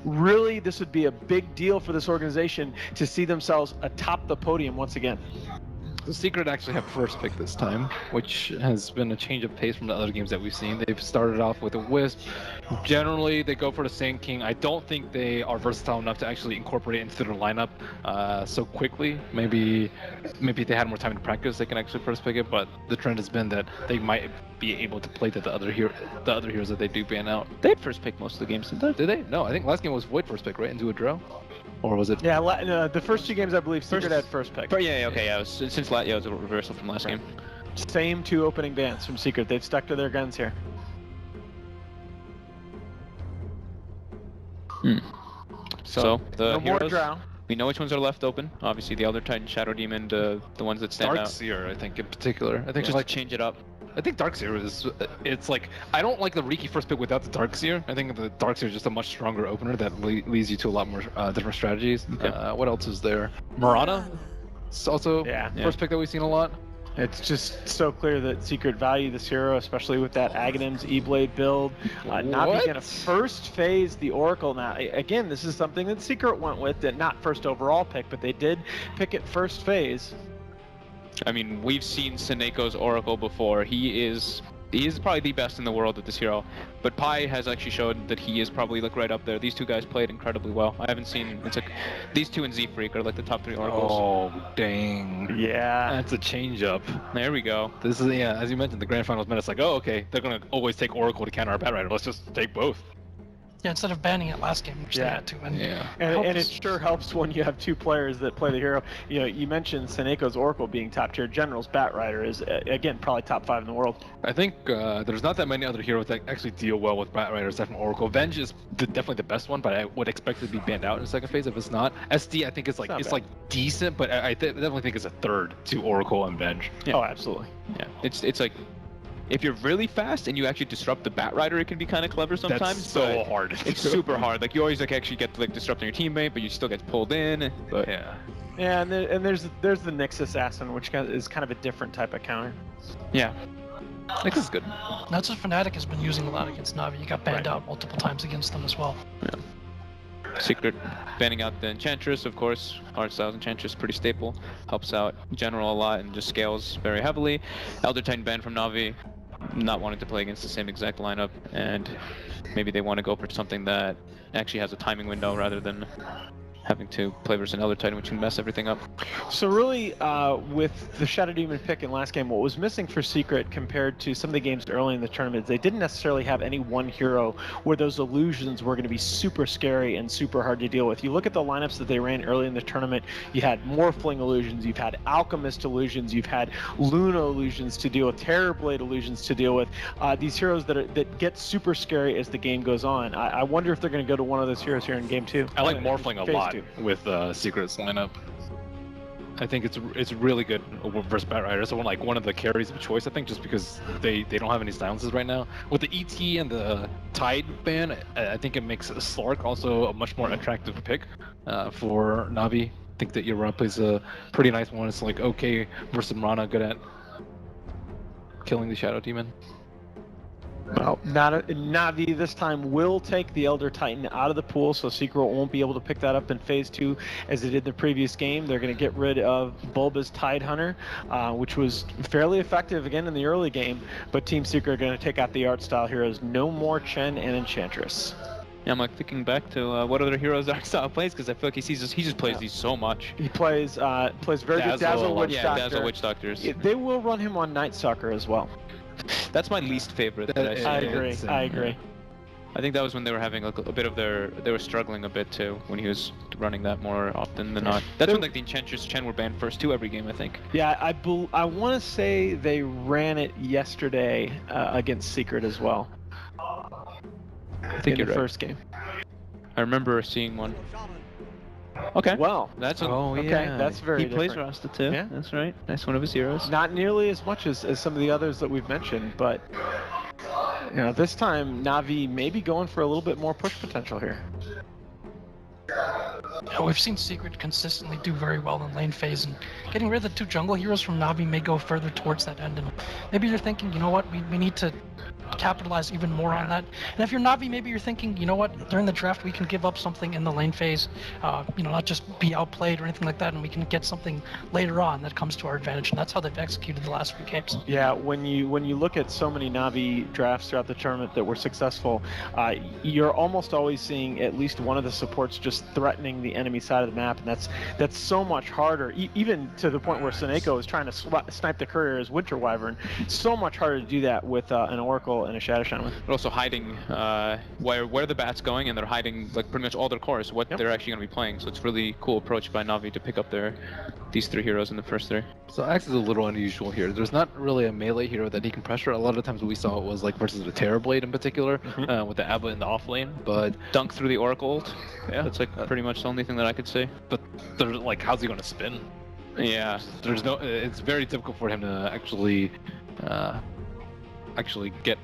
really, this would be a big deal for this organization to see themselves atop the podium once again. The Secret actually have first pick this time, which has been a change of pace from the other games that we've seen. They've started off with a Wisp. Generally, they go for the Sand King. I don't think they are versatile enough to actually incorporate it into their lineup so quickly. Maybe if they had more time to practice, they can actually first pick it. But the trend has been that they might be able to play to the other heroes that they do ban out. They had first pick most of the games, didn't they? Did they? No, I think last game was Void first pick, right? Into a draw. Or was it? Yeah, the first 2 games I believe Secret had first pick. Yeah, okay, yeah. It was a reversal from last game. Same 2 opening bans from Secret. They've stuck to their guns here. So the no more heroes, drow. we know which ones are left open. Obviously, the Elder Titan, Shadow Demon, the ones that stand out. Darkseer, I think in particular. I think Just like change it up. I think Darkseer is, it's like, I don't like the Riki first pick without the Darkseer. I think the Darkseer is just a much stronger opener that leads you to a lot more different strategies. Okay. What else is there? Murata? It's also first pick that we've seen a lot. It's just so clear that Secret value this hero, especially with that Aghanims E-Blade build. NaVi gonna first phase the Oracle. Now, again, this is something that Secret went with, that not first overall pick, but they did pick it first phase. I mean, we've seen Seneco's Oracle before. He is probably the best in the world at this hero. But Pi has actually showed that he is probably like right up there. These 2 guys played incredibly well. I haven't seen, it's like, these 2 and Z-Freak are like the top 3 Oracles. Oh, dang. Yeah. That's a change up. There we go. This is, yeah, as you mentioned, the Grand Finals it's like, oh, okay, they're going to always take Oracle to counter our Bat Rider. Let's just take both. Yeah, instead of banning it last game, which they had to. And and it sure helps when you have 2 players that play the hero. You know, you mentioned Seneco's Oracle being top tier. General's Bat Rider is, again, probably top 5 in the world. I think there's not that many other heroes that actually deal well with Bat Riders aside from Oracle. Venge is definitely the best one, but I would expect it to be banned out in the second phase if it's not. SD, I think it's like decent, but I definitely think it's a third to Oracle and Venge. Yeah. Oh, absolutely. Yeah, it's like, if you're really fast and you actually disrupt the Bat Rider, it can be kind of clever sometimes. That's so hard. It's super hard. Like, you always like actually get to like disrupting your teammate, but you still get pulled in. But yeah. Yeah, and there's the Nyx Assassin, which is kind of a different type of counter. Yeah. Nyx is good. That's what Fnatic has been using a lot against NaVi. You got banned out multiple times against them as well. Yeah. Secret banning out the Enchantress, of course. Hard Styles Enchantress, pretty staple. Helps out General a lot and just scales very heavily. Elder Titan ban from NaVi. Not wanting to play against the same exact lineup, and maybe they want to go for something that actually has a timing window rather than having to play versus an Elder Titan, which can mess everything up. So really, with the Shadow Demon pick in last game, what was missing for Secret compared to some of the games early in the tournament is they didn't necessarily have any one hero where those illusions were going to be super scary and super hard to deal with. You look at the lineups that they ran early in the tournament, you had Morphling illusions, you've had Alchemist illusions, you've had Luna illusions to deal with, Terrorblade illusions to deal with. These heroes that get super scary as the game goes on. I wonder if they're going to go to one of those heroes here in game 2. I like Morphling a lot with Secret's lineup. I think it's really good versus Bat Rider. So one of the carries of choice, I think, just because they don't have any silences right now. With the ET and the Tide ban, I think it makes Slark also a much more attractive pick for NaVi. I think that Yara plays a pretty nice one. It's like okay versus Rana, good at killing the Shadow Demon. Well, NaVi this time will take the Elder Titan out of the pool, so Secret won't be able to pick that up in Phase 2 as they did the previous game. They're going to get rid of Bulba's Tide Hunter, which was fairly effective again in the early game, but Team Secret are going to take out the art style heroes. No more Chen and Enchantress. Yeah, I'm like thinking back to what other heroes art style plays, because I feel like he just plays these so much. He plays very good Dazzle Witch Doctor. Dazzle Witch Doctors. They will run him on Night Stalker as well. That's my least favorite. I agree. I think that was when they were having like a bit of they were struggling a bit too, when he was running that more often than not. That's when like the Enchantress Chen were banned first too every game, I think. Yeah, I want to say they ran it yesterday against Secret as well. I think you're right. First game. I remember seeing one. Okay. Well, that's that's very He plays different. Rasta too. Yeah, that's right. That's one of his heroes. Not nearly as much as some of the others that we've mentioned, but you know, this time NaVi may be going for a little bit more push potential here. We've seen Secret consistently do very well in lane phase, and getting rid of the 2 jungle heroes from Navi may go further towards that end. And maybe you're thinking, you know what, we need to capitalize even more on that. And if you're Navi, maybe you're thinking, you know what, during the draft we can give up something in the lane phase, you know, not just be outplayed or anything like that, and we can get something later on that comes to our advantage. And that's how they've executed the last few games. Yeah, when you look at so many Navi drafts throughout the tournament that were successful, you're almost always seeing at least one of the supports just threatening the enemy side of the map, and that's so much harder, even to the point where Seneko is trying to snipe the courier as Winter Wyvern. It's so much harder to do that with an Oracle and a Shadow Shaman. But also hiding where the bat's going, and they're hiding like pretty much all their cores, what they're actually going to be playing. So it's really cool approach by Navi to pick up these 3 heroes in the first 3. So Axe is a little unusual here. There's not really a melee hero that he can pressure. A lot of times we saw it was like versus the Terrorblade in particular, with the Abba in the off lane. But Dunk through the Oracle ult. Yeah, that's like pretty much the only thing that I could say. But there's like, how's he going to spin? Yeah, there's no. It's very difficult for him to actually get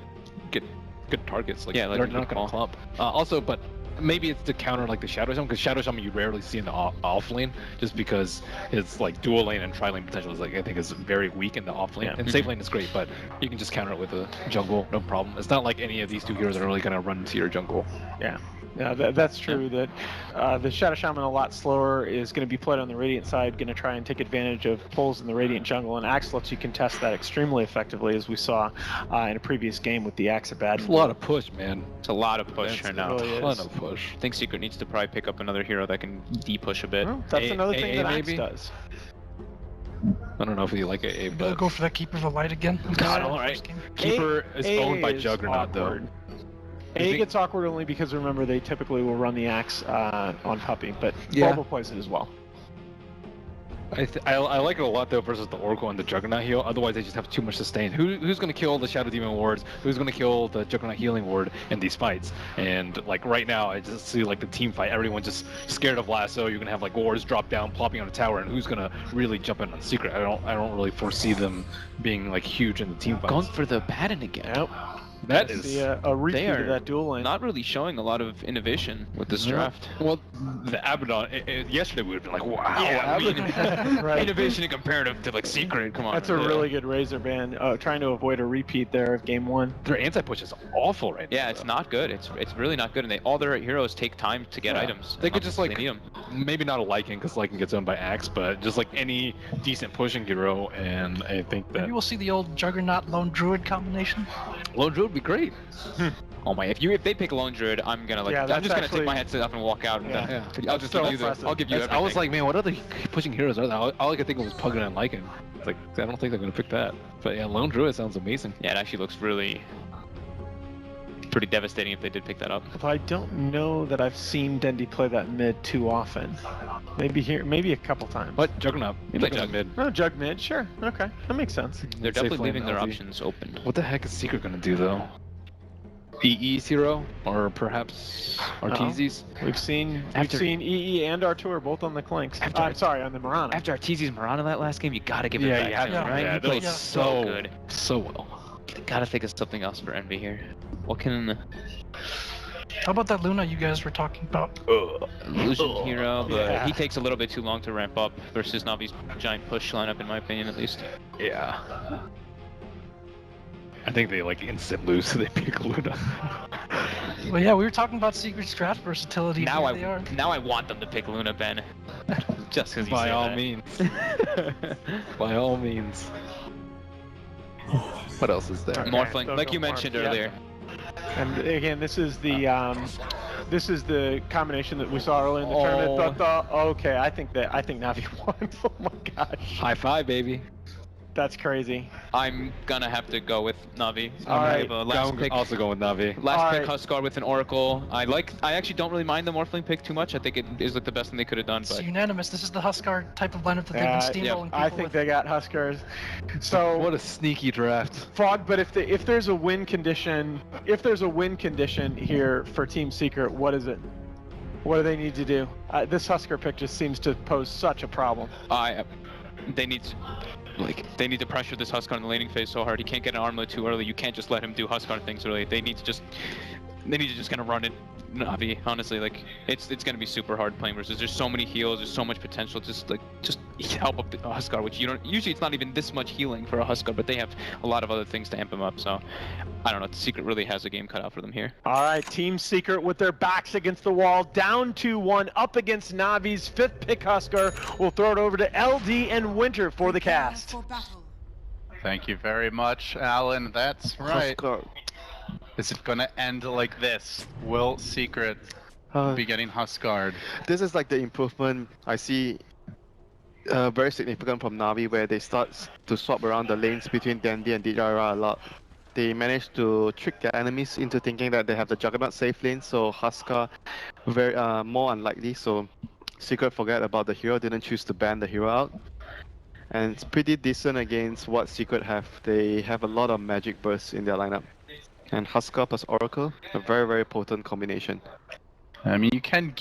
good targets. Like, yeah, like they're not going to clump. Also, but maybe it's to counter like the Shadow Shaman, because Shadow Shaman you rarely see in the off lane, just because it's like dual lane and tri lane potential is like, I think is very weak in the off lane. And safe lane is great, but you can just counter it with a jungle, no problem. It's not like any of these 2 heroes are really going to run into your jungle. Yeah, that's true. That the Shadow Shaman a lot slower is going to be played on the Radiant side, going to try and take advantage of pulls in the Radiant jungle, and Axe lets you contest that extremely effectively, as we saw in a previous game with the Axe at Bad. It's a lot of push, man. It's a lot of push right now. Really a ton of push. I think Secret needs to probably pick up another hero that can de-push a bit. Well, that's another thing that Axe maybe does. I don't know if you like AA, But but go for that Keeper of the Light again. God, all right. Keeper is owned by Juggernaut, though. A gets awkward only because, remember, they typically will run the Axe on Puppy, but Yeah. Bulba plays it as well. I like it a lot though versus the Oracle and the Juggernaut heal. Otherwise, they just have too much sustain. Who's going to kill the Shadow Demon wards? Who's going to kill the Juggernaut healing ward in these fights? And like right now, I just see like the team fight. Everyone's just scared of Lasso. You're going to have like wards drop down, plopping on a tower, and who's going to really jump in on Secret? I don't really foresee them being like huge in the team fights. Going for the pattern again. Yep. That is a repeat of that duel lane. Not really showing a lot of innovation with this draft. Well, the Abaddon, yesterday we would have been like, wow. Yeah, Abaddon. Right. Innovation in comparative to like Secret. Come on. That's a really good Razor ban. Trying to avoid a repeat there of game 1. Their anti-push is awful right now. Yeah, it's not good. It's really not good, and all their heroes take time to get items. They could just like, they need them. maybe not a Lycan, because Lycan gets owned by Axe, but just like any decent pushing hero, and I think that Maybe we'll see the old Juggernaut Lone Druid combination. Lone Druid would be great. Oh my! If they pick Lone Druid, I'm gonna like. Yeah, I'm just that's gonna take my headset off and walk out. And Yeah. I'll just so give you the. impressive. I'll give you everything. I was like, man, what other pushing heroes are there? All I could think of was Pugin and Lycan. It's like, I don't think they're gonna pick that. But yeah, Lone Druid sounds amazing. Yeah, it actually looks really pretty devastating if they did pick that up. Although I don't know that I've seen Dendi play that mid too often. Maybe a couple times. But Juggernaut, Like Juggernaut mid. Oh, Jug mid, sure. Okay, that makes sense. They're Safe definitely lane leaving their LG. options open. What the heck is Secret gonna do though? EE's hero, or perhaps Arteezy's? We've seen After- EE and Artur both on the Clinks. After- I'm sorry, on the Marana. After Arteezy's Marana that last game, you gotta give it Yeah, back you to have him, to, right? yeah, He that played was so good. So well. Gotta think of something else for Envy here. What can How about that Luna you guys were talking about? illusion hero? But Yeah. he takes a little bit too long to ramp up versus Navi's giant push lineup, in my opinion, at least. Yeah. I think they like instant lose, so they pick Luna. Well, yeah, we were talking about Secret's draft versatility. Now Here they are. I want them to pick Luna, Ben. Just because you By say all that. means. By all means. What else is there? Okay, Morphling, so like go you for it. mentioned Yeah. earlier. And again, this is the combination that we saw early in the tournament. But okay, I think Navi won. Oh my gosh, High five, baby. that's crazy. I'm gonna have to go with Navi. All right. have a last I'm pick. also going with Navi. Last All pick, right. Huskar with an Oracle. I actually don't really mind the Morphling pick too much. I think it is like the best thing they could have done. It's But unanimous. This is the Huskar type of lineup that they've Yeah, been steamrolling people I think with. they got Huskars. So What a sneaky draft. Fog, but if there's a win condition, here for Team Secret, what is it? What do they need to do? This Huskar pick just seems to pose such a problem. they need to pressure this Huskar in the laning phase so hard. He can't get an armlet too early. You can't just let him do Huskar things early. They need to just they need to just kind of run it. NaVi, honestly, like it's gonna be super hard playing versus. There's so many heals, there's so much potential. Just help up the Huskar, which you don't usually. It's not even this much healing for a Huskar, but they have a lot of other things to amp them up. So I don't know. Secret really has a game cut out for them here. All right, Team Secret with their backs against the wall, down 2-1, up against Navi's 5th pick Huskar. We'll throw it over to LD and Winter for the cast. Thank you very much, Alan. That's right. Huskar. Is it gonna end like this? Will Secret be getting Huskard? This is like the improvement I see very significant from NaVi, where they start to swap around the lanes between Dandy and Dijara a lot. They managed to trick their enemies into thinking that they have the Juggernaut safe lane, so Huskar very more unlikely. So Secret forget about the hero, didn't choose to ban the hero out. And it's pretty decent against what Secret have. They have a lot of magic bursts in their lineup. And Huskar plus Oracle, a very, very potent combination. I mean, you can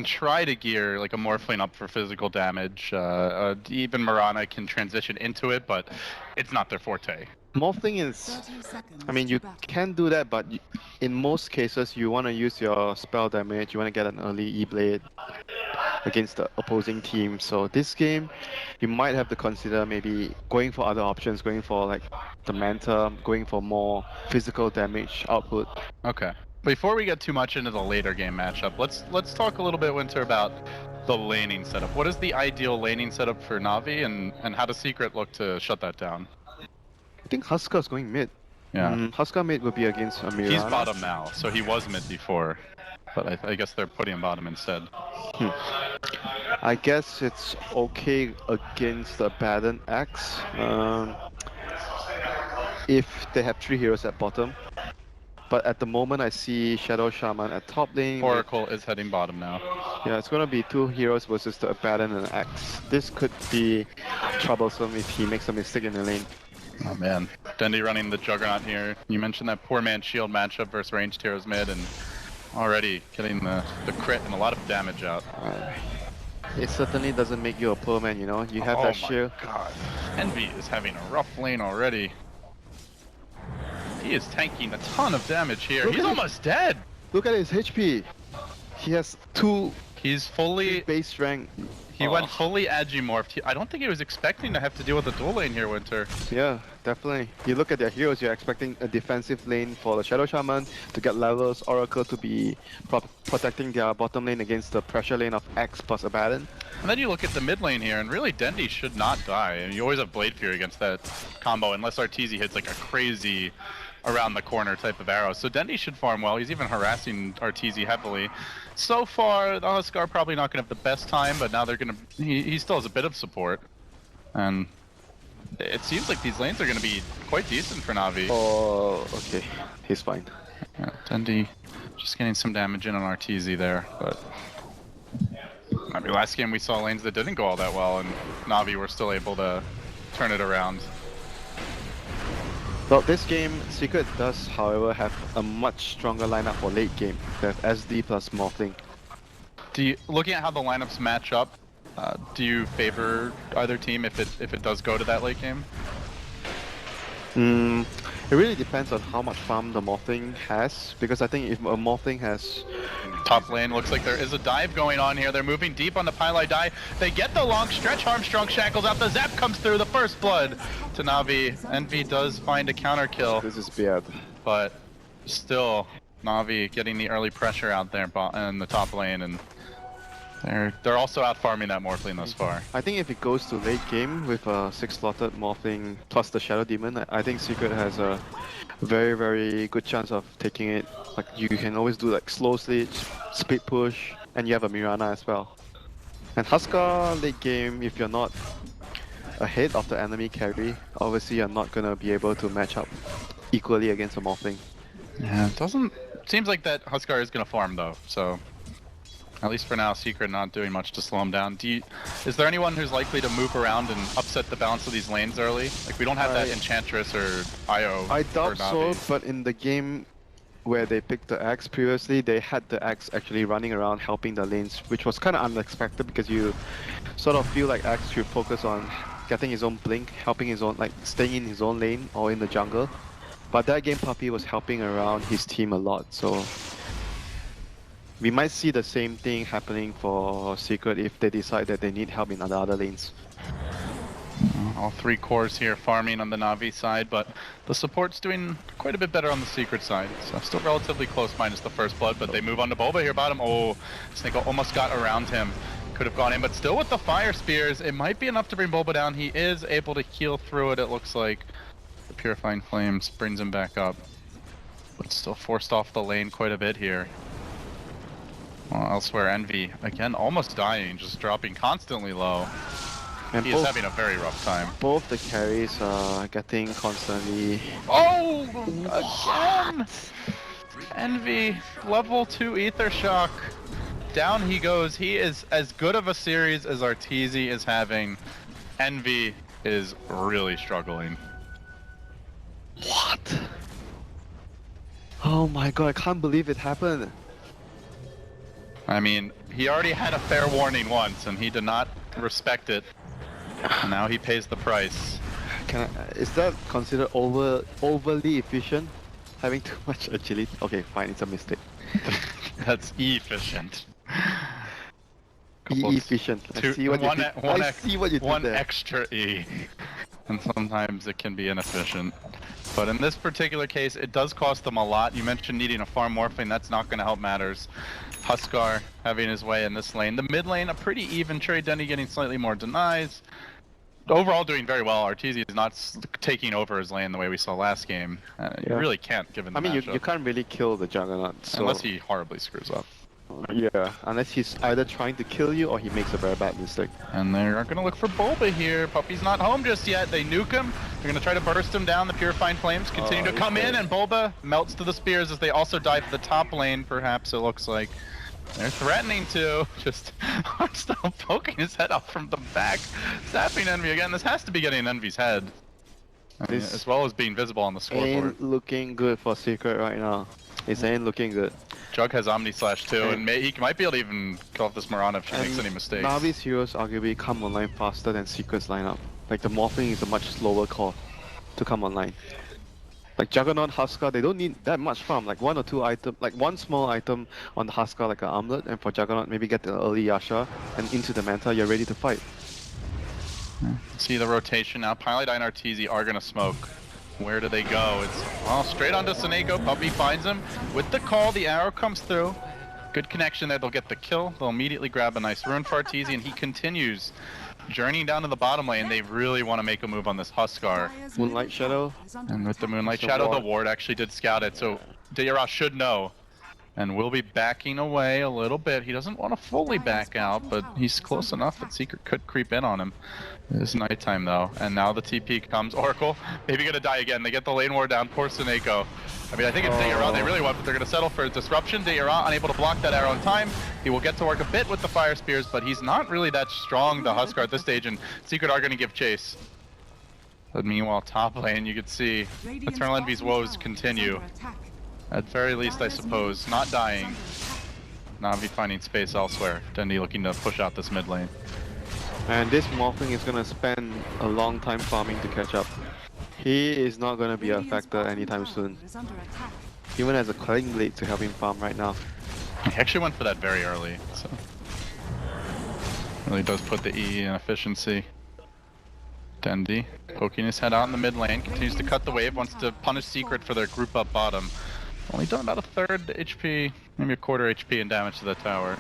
try to gear like a Morphling up for physical damage. Even Mirana can transition into it, but it's not their forte. Morphling is, I mean, you can do that, but in most cases, you want to use your spell damage, you want to get an early E-Blade against the opposing team. So this game, you might have to consider maybe going for other options, going for like the Manta, going for more physical damage output. Okay. Before we get too much into the later game matchup, let's talk a little bit, Winter, about the laning setup. What is the ideal laning setup for NaVi, and how does Secret look to shut that down? I think Huskar's going mid. Yeah. Huskar mid would be against Mirana. He's bottom now, so he was mid before, but I guess they're putting him bottom instead. I guess it's okay against the Abaddon Axe. If they have 3 heroes at bottom. But at the moment I see Shadow Shaman at top lane. Oracle is heading bottom now. Yeah, it's gonna be 2 heroes versus the Abaddon and Axe. This could be troublesome if he makes a mistake in the lane. Oh man, Dendi running the Juggernaut here. You mentioned that poor man shield matchup versus ranged heroes mid, and already getting the crit and a lot of damage out. It certainly doesn't make you a poor man, you know? You have that shield. Oh my god, NaVi is having a rough lane already. He is tanking a ton of damage here. He's almost dead! Look at his HP! He has 2 He's fully base rank. He went fully Agimorphed. I don't think he was expecting to have to deal with the dual lane here, Winter. Yeah, definitely. You look at their heroes, you're expecting a defensive lane for the Shadow Shaman to get levels, Oracle to be protecting their bottom lane against the pressure lane of X plus Abaddon. And then you look at the mid lane here, and really Dendi should not die. And you always have Blade Fury against that combo, unless Arteezy hits like a crazy around the corner type of arrow. So Dendi should farm well. He's even harassing Arteezy heavily. So far, the Huskar probably not going to have the best time, but now they're going to... He still has a bit of support. And it seems like these lanes are going to be quite decent for NaVi. Oh, okay. He's fine. Yeah, Dendi just getting some damage in on Arteezy there, but... I mean, last game we saw lanes that didn't go all that well, and NaVi were still able to turn it around. Well, this game, Secret does, however, have a much stronger lineup for late game. They have SD plus Morphling. Looking at how the lineups match up, do you favor either team if it does go to that late game? It really depends on how much farm the Morphling has, because I think if a Morphling has... Top lane, looks like there is a dive going on here. They're moving deep on the Pylai dive. They get the long stretch, Armstrong shackles out, the zap comes through, the first blood to NaVi. NV does find a counter kill. This is bad. But still, NaVi getting the early pressure out there in the top lane, and they're also out farming that Morphling thus far. I think if it goes to late game with a 6-slotted Morphling plus the Shadow Demon, I think Secret has a very, very good chance of taking it. Like, you can always do like slow stage, speed push, and you have a Mirana as well. And Huskar late game, if you're not ahead of the enemy carry, obviously you're not gonna be able to match up equally against a Morphling. Yeah, it seems like that Huskar is gonna farm though, so at least for now, Secret not doing much to slow him down. Is there anyone who's likely to move around and upset the balance of these lanes early? Like, we don't have that Enchantress or Io. I doubt so, but in the game where they picked the Axe previously, they had the Axe actually running around helping the lanes, which was kind of unexpected because you sort of feel like Axe should focus on getting his own blink, helping his own, like staying in his own lane or in the jungle. But that game, Puppy was helping around his team a lot, so we might see the same thing happening for Secret if they decide that they need help in the other lanes. All 3 cores here farming on the NaVi side, but the support's doing quite a bit better on the Secret side. So still relatively close minus the first blood, but they move on to Bulba here bottom. Oh, Snake almost got around him. Could have gone in, but still with the fire spears, it might be enough to bring Bulba down. He is able to heal through it, it looks like. The Purifying Flames brings him back up. But still forced off the lane quite a bit here. Well, elsewhere, Envy, again, almost dying, just dropping constantly low. And He is having a very rough time. Both the carries are getting constantly... Oh! Again! Envy, level 2 Ether Shock. Down he goes. He is as good of a series as Arteezy is having. Envy is really struggling. What? Oh my god, I can't believe it happened. I mean, he already had a fair warning once, and he did not respect it. And now he pays the price. Is that considered overly efficient? Having too much agility? Okay, fine, it's a mistake. That's efficient. Efficient. I see what you did One there. extra E. And sometimes it can be inefficient. But in this particular case, it does cost them a lot. You mentioned needing a farm Morphling, that's not going to help matters. Huskar having his way in this lane. The mid lane, a pretty even trade. Denny getting slightly more denies. Overall doing very well. Arteezy is not taking over his lane the way we saw last game. You really can't, given the matchup. You can't really kill the Juggernaut. So... Unless he horribly screws up. Yeah, unless he's either trying to kill you or he makes a very bad mistake. And they're going to look for Bulba here. Puppy's not home just yet. They nuke him. They're going to try to burst him down. The Purifying Flames continue to come in, and Bulba melts to the spears as they also dive to the top lane, perhaps, it looks like. They're threatening to. Just still poking his head out from the back. Zapping Envy again. This has to be getting Envy's head. I mean, as well as being visible on the scoreboard. Ain't looking good for Secret right now. It ain't looking good. Jug has Omni Slash too, and he might be able to even kill off this Mirana if she makes any mistakes. Navi's heroes arguably come online faster than Secret's lineup. Like the Morphling is a much slower call to come online. Like Juggernaut, Huskar, they don't need that much farm. Like 1 or 2 items, like 1 small item on the Huskar, like an armlet, and for Juggernaut, maybe get the early Yasha and into the Manta, you're ready to fight. See the rotation now. Pilot and Arteezy are gonna smoke. Where do they go? It's straight onto Seneko. Puppy finds him with the call. The arrow comes through. Good connection there. They'll get the kill. They'll immediately grab a nice rune for Arteezy, and he continues journeying down to the bottom lane. They really want to make a move on this Huskar. Moonlight Shadow. And with the Moonlight Shadow, the ward actually did scout it, so Dayara should know. And will be backing away a little bit. He doesn't want to fully back out, but he's close enough that Secret could creep in on him. It is nighttime though, and now the TP comes. Oracle, maybe gonna die again. They get the lane ward down. Poor Seneko. I mean, I think it's Dayara they really want, but they're gonna settle for disruption. Dayara unable to block that arrow in time. He will get to work a bit with the fire spears, but he's not really that strong, the Huskar, at this stage, and Secret are gonna give chase. But meanwhile, top lane, you could see Eternal Envy's woes continue. At very least, I suppose. Not dying. Navi finding space elsewhere. Dendi looking to push out this mid lane. And this Morphling is gonna spend a long time farming to catch up. He is not gonna be a factor anytime soon. He even has a Quelling Blade to help him farm right now. He actually went for that very early, so... Really does put the E in efficiency. Dendi poking his head out in the mid lane, continues to cut the wave, wants to punish Secret for their group up bottom. Only done about a third HP, maybe a quarter HP in damage to the tower.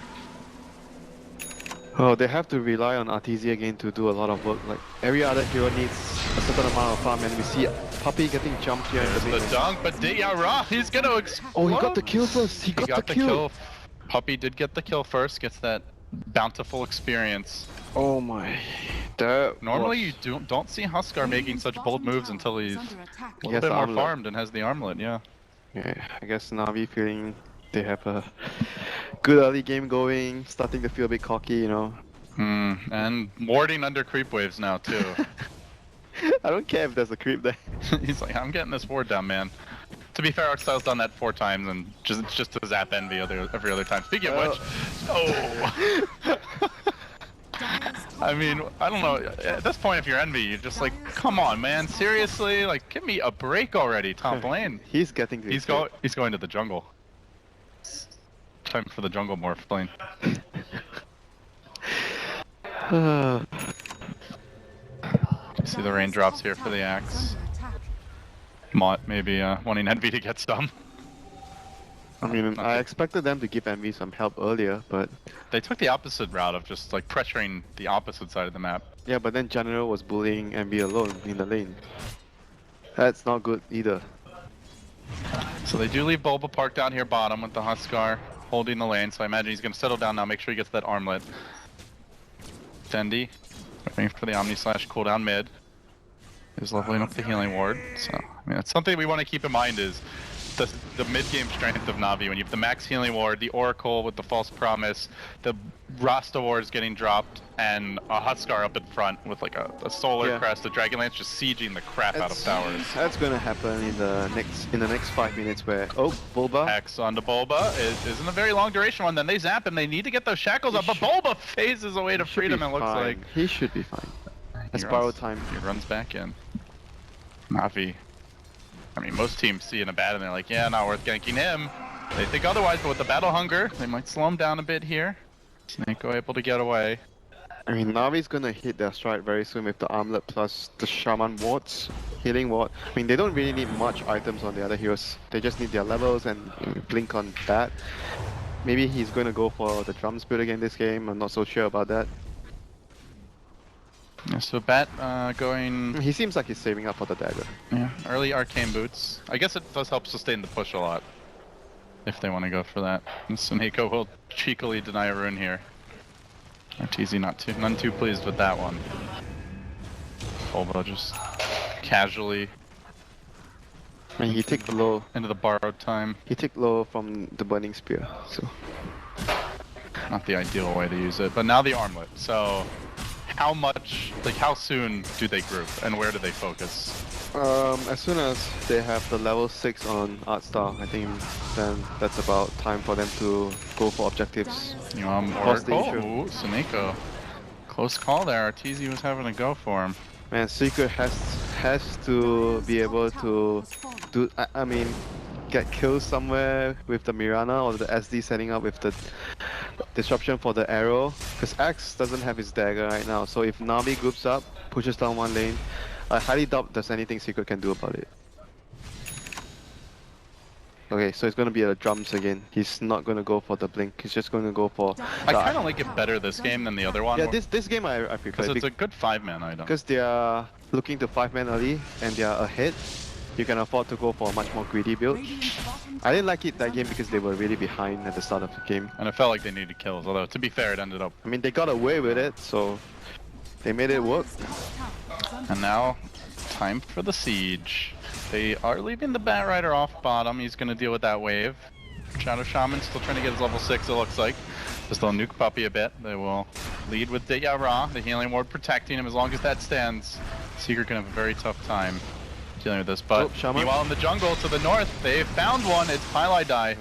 Oh, they have to rely on Arteezy again to do a lot of work. Like every other hero needs a certain amount of farm, and we see Puppy getting jumped here. There's the dunk, but Dayara, he's gonna explode. Oh, he got the kill first. He got the kill. Puppy did get the kill first, gets that bountiful experience. Oh my. That Normally you don't see Huskar making such bold moves until he's a little bit more farmed and has the armlet, yeah. Yeah, I guess Navi feeling they have a good early game going, starting to feel a bit cocky, you know. And warding under creep waves now too. I don't care if there's a creep there. He's like, I'm getting this ward down, man. To be fair, Arcstyle's done that 4 times and just to zap Envy every other time. Speaking of which, oh! I mean, I don't know. At this point, if you're Envy, you're just like, come on, man, seriously, like, give me a break already, top lane. He's getting He's going to the jungle. Time for the jungle morph lane. See the raindrops here for the axe. Mott maybe wanting Envy to get some. I mean, I expected them to give Envy some help earlier, but... They took the opposite route of just like pressuring the opposite side of the map. Yeah, but then General was bullying Envy alone in the lane. That's not good either. So they do leave Bulba parked down here bottom with the Huskar holding the lane, so I imagine he's going to settle down now, make sure he gets that armlet. Fendi, waiting for the Omni Slash cooldown mid. Is leveling up the healing ward, so I mean, that's something we want to keep in mind is the mid-game strength of Navi. When you have the max healing ward, the Oracle with the false promise, the Rasta ward is getting dropped, and a Huskar up in front with like a solar crest, the Dragonlance just sieging the crap out of towers. That's gonna happen in the next 5 minutes where Bulba. X onto Bulba isn't a very long duration one. Then they zap him. They need to get those shackles up, but Bulba phases away to freedom. It looks like he should be fine. It's borrow time. He runs back in. Navi. I mean, most teams see in a bad and they're like, yeah, not worth ganking him. They think otherwise, but with the battle hunger, they might slow him down a bit here. Snako able to get away. I mean, Navi's gonna hit their stride very soon with the armlet plus the Shaman wards, healing ward. I mean, they don't really need much items on the other heroes. They just need their levels and blink on that. Maybe he's gonna go for the drums build again this game. I'm not so sure about that. Yeah, so Bat going... He seems like he's saving up for the dagger. Yeah, early arcane boots. I guess it does help sustain the push a lot. If they want to go for that. And Suneko will cheekily deny a rune here. RTZ none too pleased with that one. Bulba just casually... I mean, he took the low... Into the borrowed time. He took low from the burning spear, so... Not the ideal way to use it, but now the armlet, so... how soon do they group, and where do they focus? As soon as they have the level 6 on Artstar, I think then that's about time for them to go for objectives. Oracle? Ooh, Suneko. Close call there, RTZ was having to go for him. Man, Secret has to be able to do, I mean, get kills somewhere with the Mirana or the SD setting up with the disruption for the arrow, because Axe doesn't have his dagger right now, so if Navi groups up, pushes down one lane, I highly doubt there's anything Secret can do about it. Okay, so it's gonna be a drums again. He's not gonna go for the blink, he's just gonna go for... I kinda like it better this game than the other one. Yeah, this game I prefer. Because it's a good 5-man item. Because they are looking to 5-man early, and they are ahead. You can afford to go for a much more greedy build. I didn't like it that game because they were really behind at the start of the game. And it felt like they needed kills, although to be fair it ended up... I mean, they got away with it, so they made it work. And now, time for the siege. They are leaving the Bat Rider off bottom, he's going to deal with that wave. Shadow Shaman still trying to get his level 6 it looks like. Just they'll nuke Puppy a bit. They will lead with Ra, the healing ward protecting him as long as that stands. Secret can have a very tough time dealing with this, but meanwhile in the jungle to the north, they've found one, it's Pylai.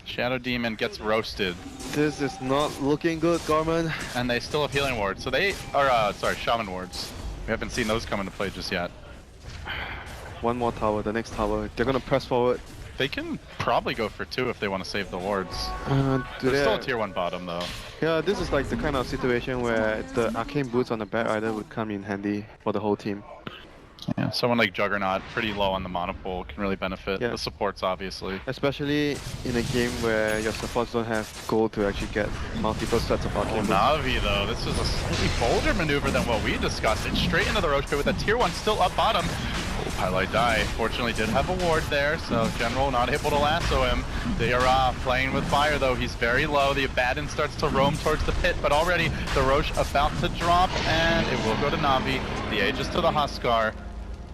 Shadow Demon gets roasted. This is not looking good, Gorman. And they still have healing wards, so they are, sorry, Shaman wards. We haven't seen those come into play just yet. One more tower, the next tower, they're gonna press forward. They can probably go for 2 if they want to save the wards. There's still a tier 1 bottom though. Yeah, this is like the kind of situation where the arcane boots on the Bat Rider would come in handy for the whole team. Yeah, someone like Juggernaut, pretty low on the mana pool, can really benefit. The supports, obviously. Especially in a game where your supports don't have gold to actually get multiple sets of arcane boots. Navi, though, this is a slightly bolder maneuver than what we discussed. It's straight into the Roche Pit with a tier 1 still up bottom. Pylai fortunately did have a ward there, so General not able to lasso him. Ra playing with fire, though. He's very low. The Abaddon starts to roam towards the pit, but already the Roche about to drop, and it will go to Navi. The Aegis to the Huskar.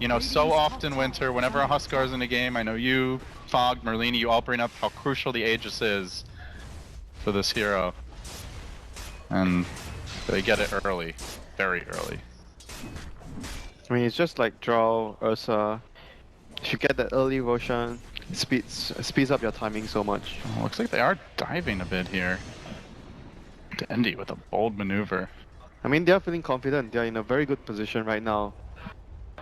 You know, so often, Winter, whenever a Huskar is in a game, I know you, Fog, Merlini, you all bring up how crucial the Aegis is for this hero. And they get it early, very early. I mean, it's just like Drow, Ursa. If you get that early Roshan, it speeds up your timing so much. Looks like they are diving a bit here. Dandy with a bold maneuver. I mean, they're feeling confident. They're in a very good position right now,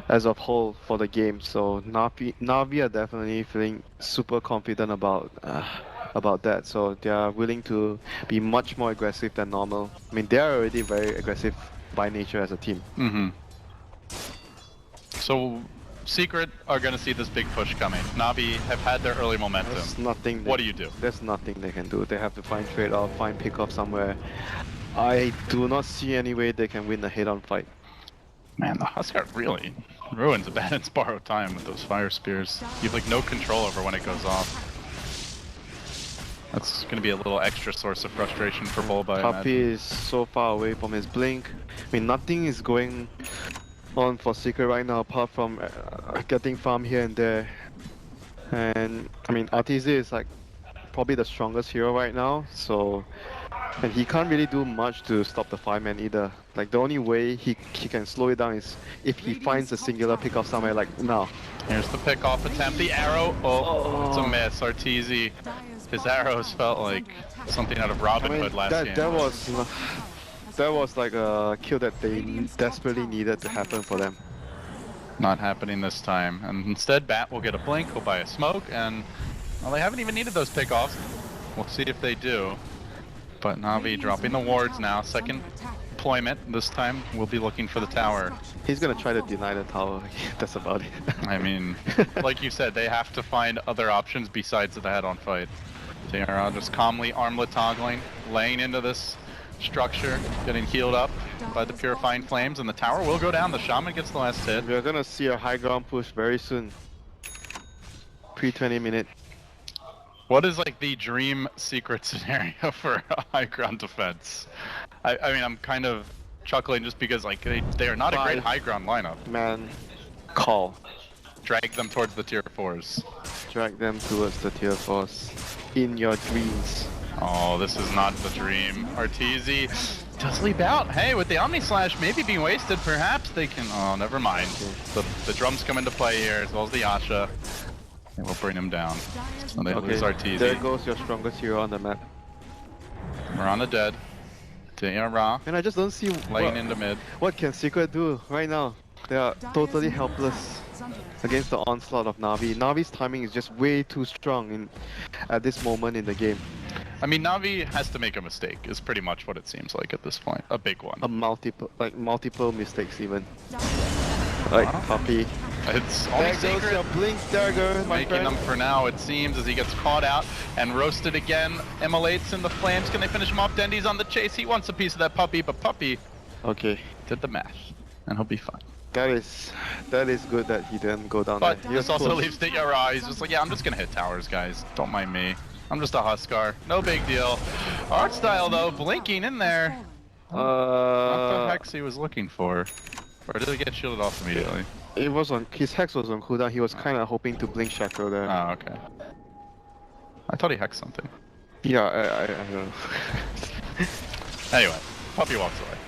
as of whole for the game. So Navi are definitely feeling super confident about that. So they are willing to be much more aggressive than normal. I mean, they are already very aggressive by nature as a team. Mm-hmm. So Secret are going to see this big push coming. Navi have had their early momentum. There's nothing. What do you do? There's nothing they can do. They have to find trade-off, find pick-off somewhere. I do not see any way they can win a head-on fight. Man, the Huskar really ruins Abaddon's borrowed time with those fire spears. You have like no control over when it goes off. That's going to be a little extra source of frustration for Bulba. Puppy is so far away from his blink. I mean, nothing is going on for Secret right now apart from getting farm here and there. And I mean, RTZ is like probably the strongest hero right now, so and he can't really do much to stop the 5-man either. Like the only way he can slow it down is if he finds a singular pick-off somewhere like now. Here's the pick-off attempt, the arrow. Oh, it's a miss. Arteezy, his arrows felt like something out of Robin Hood last game. That was like a kill that they desperately needed to happen for them. Not happening this time. And instead, Bat will get a blink, he'll buy a smoke, and well, they haven't even needed those pickoffs. We'll see if they do. But Navi dropping the wards now. Second deployment. This time, we'll be looking for the tower. He's gonna try to deny the tower. That's about it. I mean, like you said, they have to find other options besides the head-on fight. Tiara just calmly armlet toggling, laying into this structure, getting healed up by the purifying flames, and the tower will go down. The shaman gets the last hit. We're gonna see a high ground push very soon. Pre-20 minute. What is like the dream Secret scenario for a high ground defense? I mean, I'm kind of chuckling just because like they are not a great high ground lineup. Man, call. Drag them towards the tier 4s. Drag them towards the tier 4s. In your dreams. Oh, this is not the dream. Arteezy does leap out. Hey, with the Omni Slash maybe being wasted, perhaps they can... Oh, never mind. The drums come into play here, as well as the Yasha. They will bring him down. So they lose Arteezy. There goes your strongest hero on the map. Mirana dead. Tiara And I just don't see laying into mid. What can Secret do right now? They are totally helpless against the onslaught of Navi. Navi's timing is just way too strong at this moment in the game. I mean, Navi has to make a mistake, is pretty much what it seems like at this point. A big one. Multiple mistakes even. Like Puppy. It's only There goes Secret your blink dagger, my making friend. them for now, it seems, as he gets caught out and roasted again. Immolates in the flames. Can they finish him off? Dendy's on the chase. He wants a piece of that Puppy, but Puppy did the math, and he'll be fine. That is good that he didn't go down But there. this also leaves Tiara. He's just like, yeah, I'm just gonna hit towers, guys. Don't mind me. I'm just a Huskar. No big deal. Art style though, blinking in there. Not the hex he was looking for. Or did he get shielded off immediately? It was on his hex was on cooldown. He was kind of hoping to blink Shackle there. Oh, okay. I thought he hexed something. Yeah, I don't know. Anyway, Puppy walks away.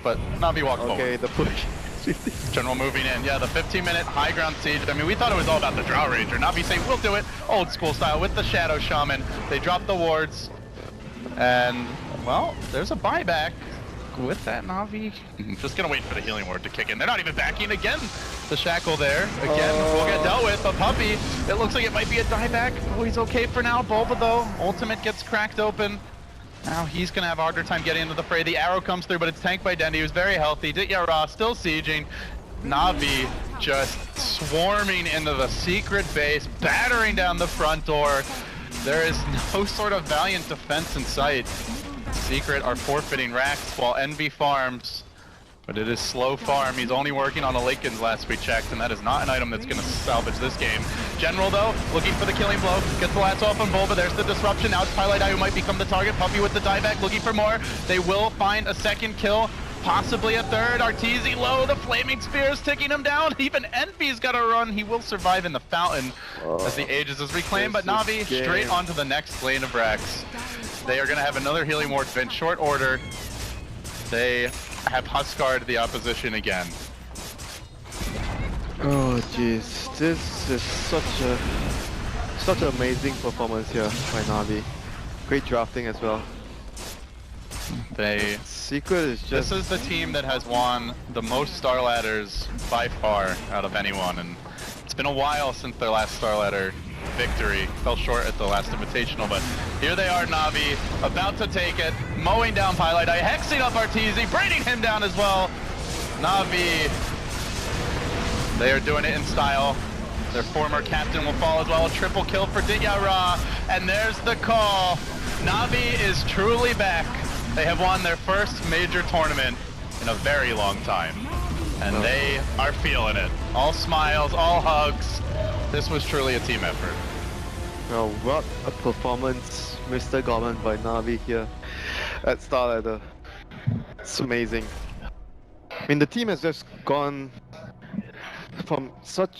But Navi walks forward. Okay, the push. General moving in. Yeah, the 15-minute high ground siege. I mean, we thought it was all about the Drow Ranger. Navi saying, we'll do it. Old school style with the Shadow Shaman. They drop the wards. And, well, there's a buyback. With that, Navi, just gonna wait for the healing ward to kick in. They're not even backing again. The shackle there, again, will get dealt with. But Puppy, it looks like it might be a dieback. Oh, he's okay for now. Bulba, though, ultimate gets cracked open. Now he's gonna have a harder time getting into the fray. The arrow comes through, but it's tanked by Dendy, who's very healthy. Dityara still sieging. Navi just swarming into the Secret base, battering down the front door. There is no sort of valiant defense in sight. Secret are forfeiting racks while NaVi farms. But it is slow farm. He's only working on the Lakens last we checked, and that is not an item that's going to salvage this game. General, though, looking for the killing blow. Gets the last off on Bulba. There's the disruption. Now it's Twilight Eye who might become the target. Puppy with the dieback, looking for more. They will find a second kill, possibly a third. Arteezy low. The flaming spear is ticking him down. Even Envy's got to run. He will survive in the fountain as the Aegis is reclaimed. But Navi straight onto the next lane of Rex. They are going to have another healing ward in short order. They have Huskar'd the opposition again. Oh jeez, this is such an amazing performance here by Navi. Great drafting as well. Secret is just... This is the team that has won the most Starladders by far out of anyone, and it's been a while since their last Starladder victory. Fell short at the last Invitational, but here they are, NaVi, about to take it, mowing down Pilot, hexing up Arteezy, braiding him down as well. NaVi, they are doing it in style. Their former captain will fall as well. A triple kill for Ditya, and there's the call. NaVi is truly back. They have won their first major tournament in a very long time, and they are feeling it. All smiles, all hugs. This was truly a team effort. Oh, what a performance, Mr. Gorman, by NaVi here at Starladder. It's amazing. I mean, the team has just gone from such